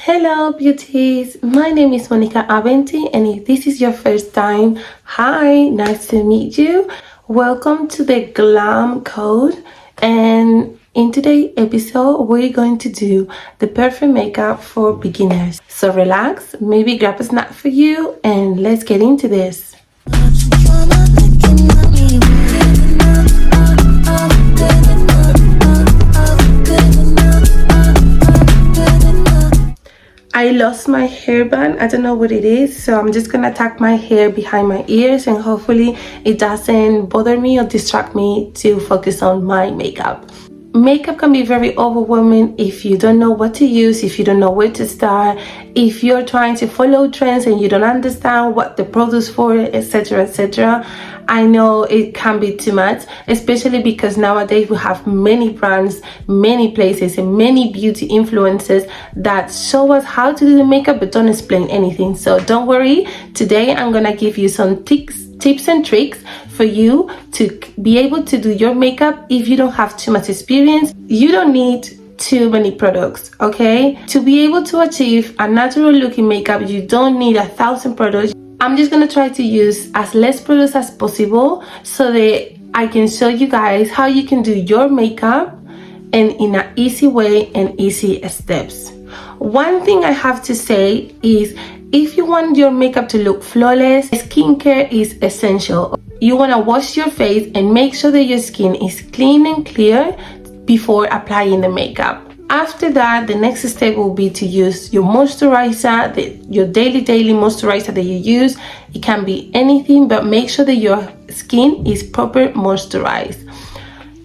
Hello beauties, my name is Monica Aventi, and if this is your first time, hi, nice to meet you. Welcome to the Glam Code, and in today's episode we're going to do the perfect makeup for beginners. So relax, maybe grab a snack for you, and let's get into this. I lost my hairband. I don't know what it is, so I'm just gonna tuck my hair behind my ears, and hopefully it doesn't bother me or distract me to focus on my makeup. Makeup can be very overwhelming if you don't know what to use, if you don't know where to start, if you're trying to follow trends and you don't understand what the product's for, etc, etc. I know it can be too much, especially because nowadays we have many brands, many places, and many beauty influencers that show us how to do the makeup but don't explain anything. So don't worry, today I'm gonna give you some tips and tricks for you to be able to do your makeup if you don't have too much experience. You don't need too many products, okay? To be able to achieve a natural looking makeup, you don't need 1,000 products. I'm just gonna try to use as less products as possible so that I can show you guys how you can do your makeup and in an easy way and easy steps. One thing I have to say is, if you want your makeup to look flawless, skincare is essential. You want to wash your face and make sure that your skin is clean and clear before applying the makeup. After that, the next step will be to use your moisturizer, your daily moisturizer that you use. It can be anything, but make sure that your skin is proper moisturized.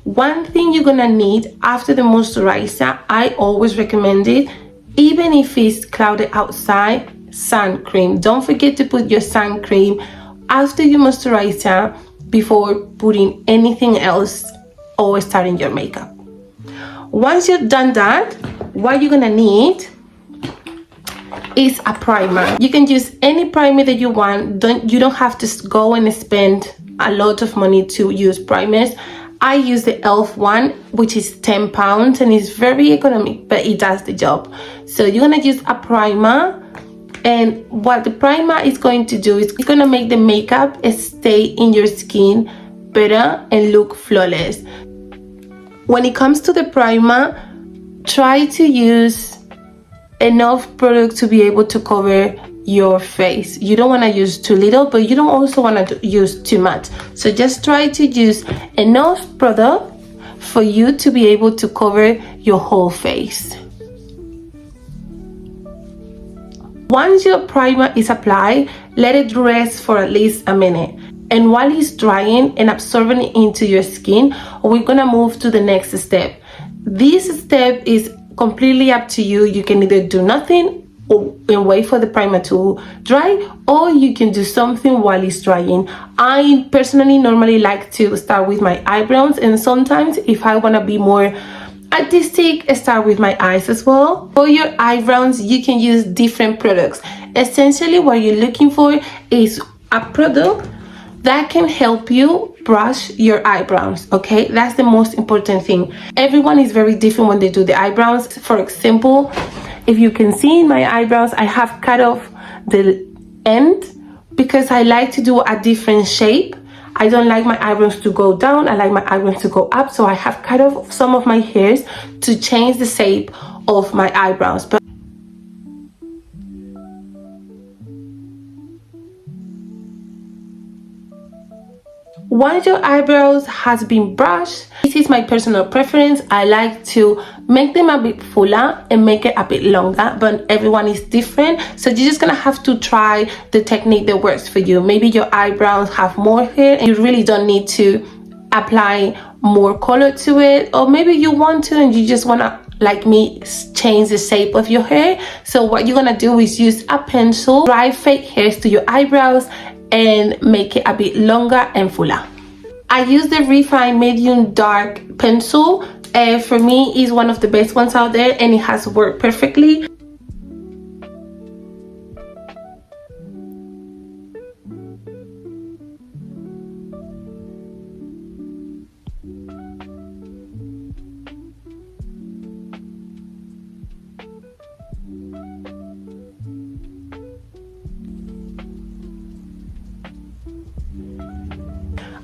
One thing you're gonna need after the moisturizer, I always recommend it, even if it's cloudy outside, sun cream. Don't forget to put your sun cream after your moisturizer before putting anything else or starting your makeup. Once you've done that, what you're gonna need is a primer. You can use any primer that you want. You don't have to go and spend a lot of money to use primers. I use the e.l.f. one, which is £10, and it's very economic, but it does the job. So you're gonna use a primer, and what the primer is going to do is it's gonna make the makeup stay in your skin better and look flawless. When it comes to the primer, try to use enough product to be able to cover your face. You don't want to use too little, but you don't also want to use too much. So just try to use enough product for you to be able to cover your whole face. Once your primer is applied, let it rest for at least a minute. And while it's drying and absorbing it into your skin, we're gonna move to the next step. This step is completely up to you. You can either do nothing and wait for the primer to dry, or you can do something while it's drying. I personally normally like to start with my eyebrows, and sometimes if I want to be more artistic, start with my eyes as well. For your eyebrows, you can use different products. Essentially, what you're looking for is a product that can help you brush your eyebrows, okay? That's the most important thing. Everyone is very different when they do the eyebrows. For example, if you can see in my eyebrows, I have cut off the end because I like to do a different shape. I don't like my eyebrows to go down, I like my eyebrows to go up, so I have cut off some of my hairs to change the shape of my eyebrows. But once your eyebrows has been brushed, this is my personal preference. I like to make them a bit fuller and make it a bit longer, but everyone is different. So you're just gonna have to try the technique that works for you. Maybe your eyebrows have more hair and you really don't need to apply more color to it, or maybe you want to and you just wanna, like me, change the shape of your hair. So what you're gonna do is use a pencil, dry fake hairs to your eyebrows and make it a bit longer and fuller. I use the Refine Medium Dark pencil. For me, it's one of the best ones out there, and it has worked perfectly.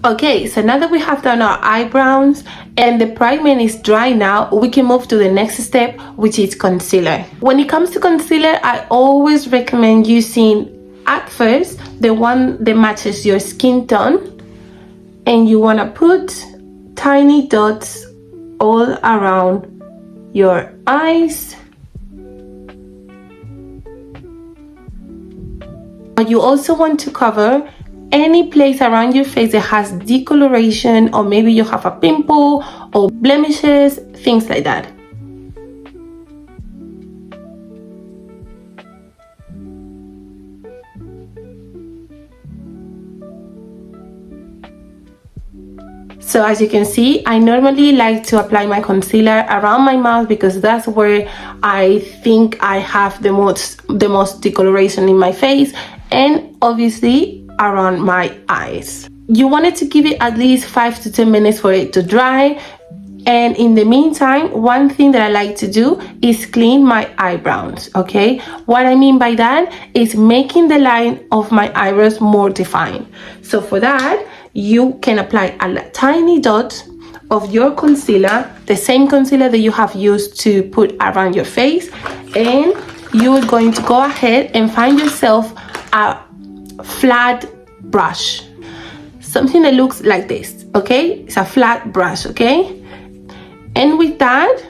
Okay, so now that we have done our eyebrows and the primer is dry now, we can move to the next step, which is concealer. When it comes to concealer, I always recommend using at first the one that matches your skin tone, and you want to put tiny dots all around your eyes. But you also want to cover any place around your face that has discoloration, or maybe you have a pimple or blemishes, things like that. So as you can see, I normally like to apply my concealer around my mouth because that's where I think I have the most discoloration in my face, and obviously around my eyes. You wanted to give it at least 5 to 10 minutes for it to dry. And in the meantime, one thing that I like to do is clean my eyebrows, okay? What I mean by that is making the line of my eyebrows more defined. So for that, you can apply a tiny dot of your concealer, the same concealer that you have used to put around your face, and you're going to go ahead and find yourself a flat brush, something that looks like this, okay? It's a flat brush, okay? And with that,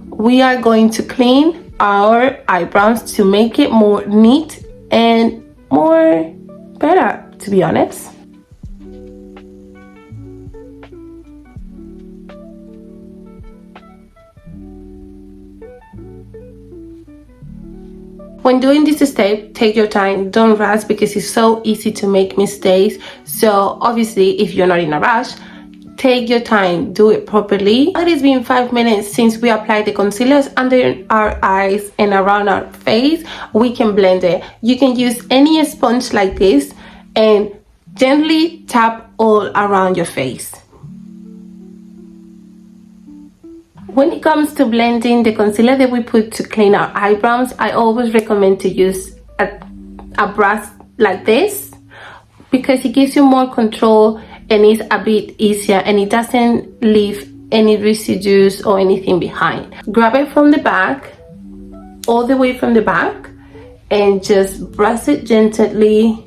we are going to clean our eyebrows to make it more neat and more better, to be honest. When doing this step, take your time, don't rush, because it's so easy to make mistakes. So obviously, if you're not in a rush, take your time, do it properly. It has been 5 minutes since we applied the concealers under our eyes and around our face. We can blend it. You can use any sponge like this and gently tap all around your face. When it comes to blending the concealer that we put to clean our eyebrows, I always recommend to use a brush like this, because it gives you more control and it's a bit easier, and it doesn't leave any residues or anything behind. Grab it from the back, all the way from the back, and just brush it gently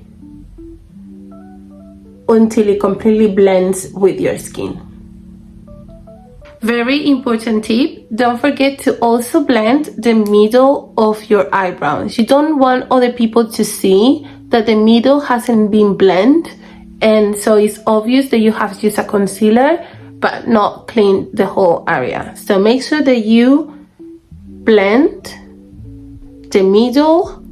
until it completely blends with your skin. Very important tip, don't forget to also blend the middle of your eyebrows. You don't want other people to see that the middle hasn't been blended, and so it's obvious that you have used a concealer but not clean the whole area. So make sure that you blend the middle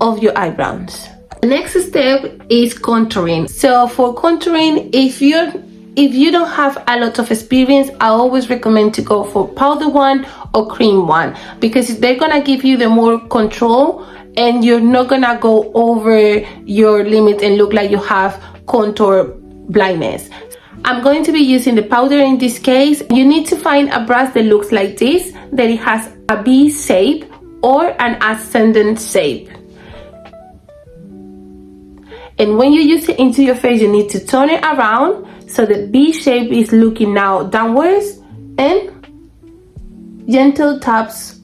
of your eyebrows. The next step is contouring. So for contouring, if you don't have a lot of experience, I always recommend to go for powder one or cream one, because they're gonna give you the more control and you're not gonna go over your limit and look like you have contour blindness. I'm going to be using the powder in this case. You need to find a brush that looks like this, that it has a V shape or an ascendant shape. And when you use it into your face, you need to turn it around so the V shape is looking now downwards, and gentle taps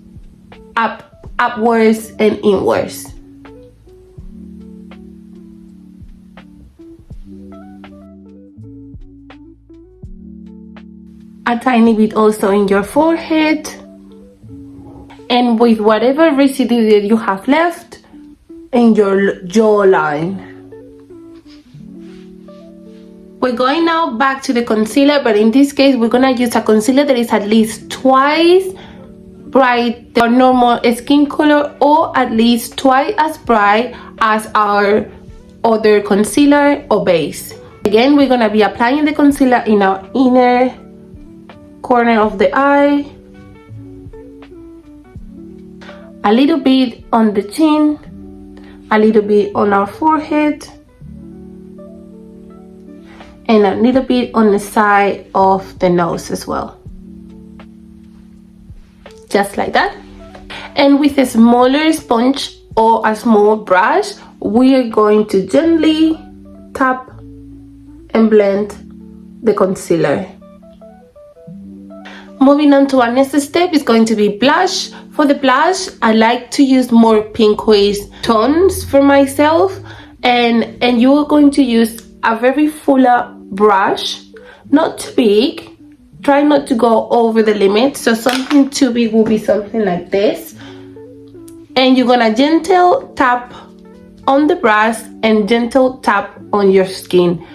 upwards and inwards. A tiny bit also in your forehead, and with whatever residue that you have left in your jawline. We're going now back to the concealer, but in this case we're gonna use a concealer that is at least twice bright our normal skin color, or at least twice as bright as our other concealer or base. Again, we're gonna be applying the concealer in our inner corner of the eye, a little bit on the chin, a little bit on our forehead, and a little bit on the side of the nose as well. Just like that. And with a smaller sponge or a small brush, we are going to gently tap and blend the concealer. Moving on to our next step is going to be blush. For the blush, I like to use more pinkish tones for myself, and you are going to use a very fuller brush, not too big. Try not to go over the limit, so something too big will be something like this, and you're gonna gentle tap on the brush and gentle tap on your skin.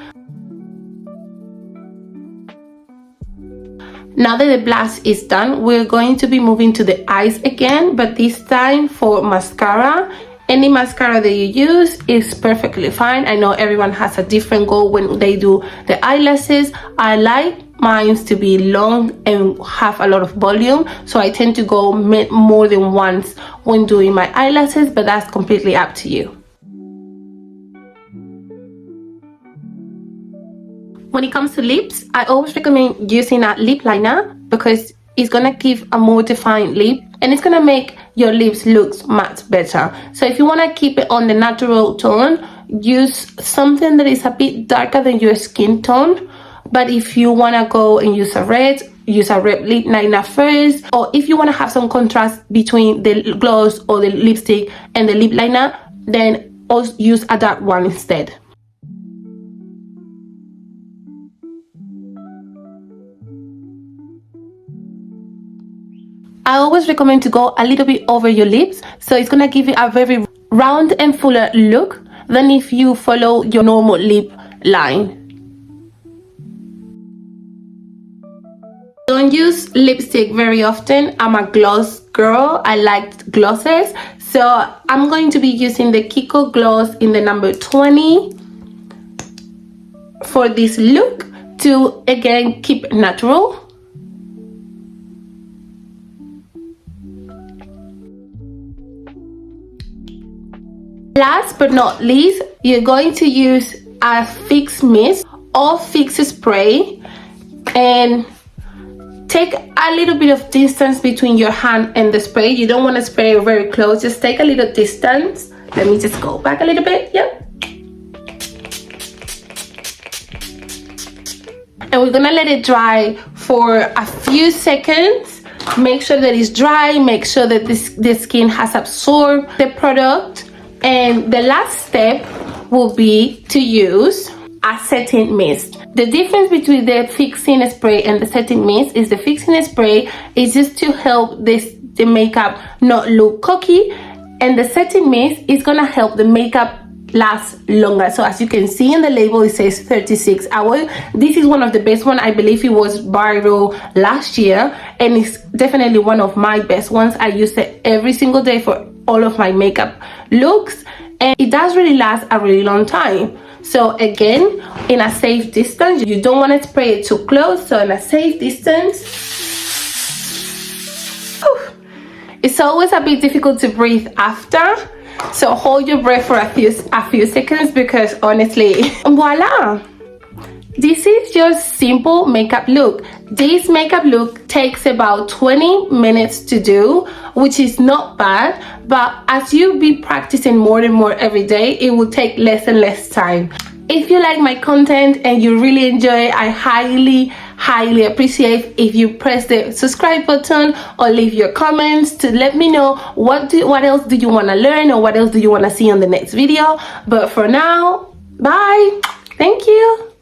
Now that the blush is done, we're going to be moving to the eyes again, but this time for mascara. Any mascara that you use is perfectly fine. I know everyone has a different goal when they do the eyelashes. I like mine to be long and have a lot of volume, so I tend to go more than once when doing my eyelashes, but that's completely up to you. When it comes to lips, I always recommend using a lip liner because it's gonna give a more defined lip and it's gonna make your lips look much better. So if you want to keep it on the natural tone, use something that is a bit darker than your skin tone. But if you want to go and use a red lip liner first, or if you want to have some contrast between the gloss or the lipstick and the lip liner, then also use a dark one instead. I always recommend to go a little bit over your lips, so it's gonna give you a very round and fuller look than if you follow your normal lip line. Don't use lipstick very often. I'm a gloss girl. I like glosses, so I'm going to be using the Kiko gloss in the number 20 for this look to again keep natural. Last but not least, you're going to use a fix mist or fix spray and take a little bit of distance between your hand and the spray. You don't want to spray very close, just take a little distance. Let me just go back a little bit. Yep. And we're gonna let it dry for a few seconds. Make sure that it's dry, make sure that the skin has absorbed the product. And the last step will be to use a setting mist. The difference between the fixing spray and the setting mist is the fixing spray is just to help the makeup not look cakey, and the setting mist is gonna help the makeup last longer. So as you can see in the label, it says 36 hours. This is one of the best one. I believe it was viral last year, and it's definitely one of my best ones. I use it every single day for all of my makeup looks, and it does really last a really long time. So again, in a safe distance, you don't want to spray it too close, so in a safe distance. It's always a bit difficult to breathe after, so hold your breath for a few seconds, because honestly, voila, this is your simple makeup look. This makeup look takes about 20 minutes to do, which is not bad, but as you be practicing more and more every day, it will take less and less time. If you like my content and you really enjoy, I highly appreciate if you press the subscribe button or leave your comments to let me know what else do you want to learn, or what else do you want to see on the next video. But for now, bye. Thank you.